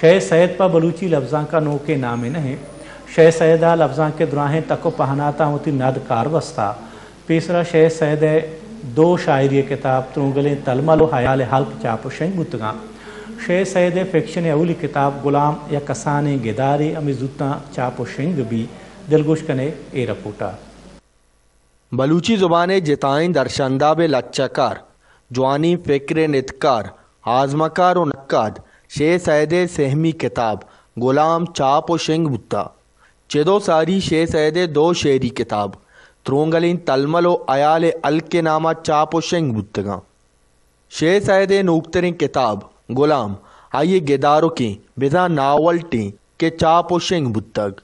شہ سید پا بلوچی لفظاں کا نو کے نام نہیں شہ سیدہ لفظاں کے دراہیں تکو پہناتا ہوتی ند کار وستا پیسرا شہ سید دو شاعری کتاب ترونگلیں تلمل و حیال حلق چاپ و شنگ بتگاں شہ سید فکشن اولی کتاب غلام یا کسانے گدارے امی زوتاں چاپ و شنگ بھی دلگوش کنے اے رپورٹا بلوچی زبان جتائیں درشندہ بے لچکار جوانی فکر نتکار آزمکار و نقاد شہ سید سہمی کتاب غلام چاپ و شنگ بتا چدو ساری شہ سید دو شعری کتاب ترونگلین تلمل و عیال الک نامہ چاپ و شنگ بتگاں شہ سید نوکترین کتاب غلام آئیے گداروں کی بزا ناول ٹیں کے چاپ و شنگ بتگ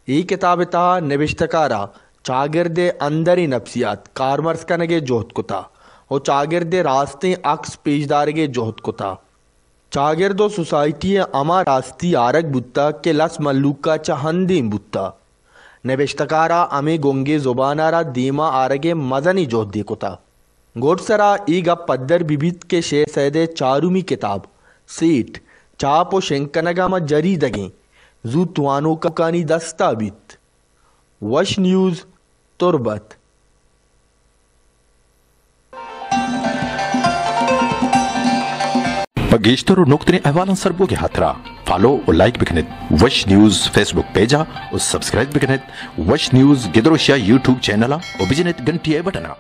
ای کتاب تہا نوشتکارا چاگرد اندری نفسیات کارمرز کنگے جوہد کتا اور چاگرد راستیں عکس پیشدارگے جوہد کتا چاگرد و سوسائٹی اما راستی آرگ بتا کہ لس ملوکا چہندیں بتا نوشتکارا امی گونگے زبانارا دیما آرگے مزنی جوہد دے کتا گوٹ سرا ایگا پدر بیبیت کے شہ سید چارومی کتاب سیٹ چاپ و شنکنگا ما جری دگیں زو توانو کانی دستا بیت وش نیوز تربت بگیشتر و نکتنے احوالان سربو کے ہاترا فالو و لائک بکنید وش نیوز فیس بک پیجا و سبسکرائب بکنید وش نیوز گدروشیا یوٹیوب چینلا و بجنید گھنٹی بٹنا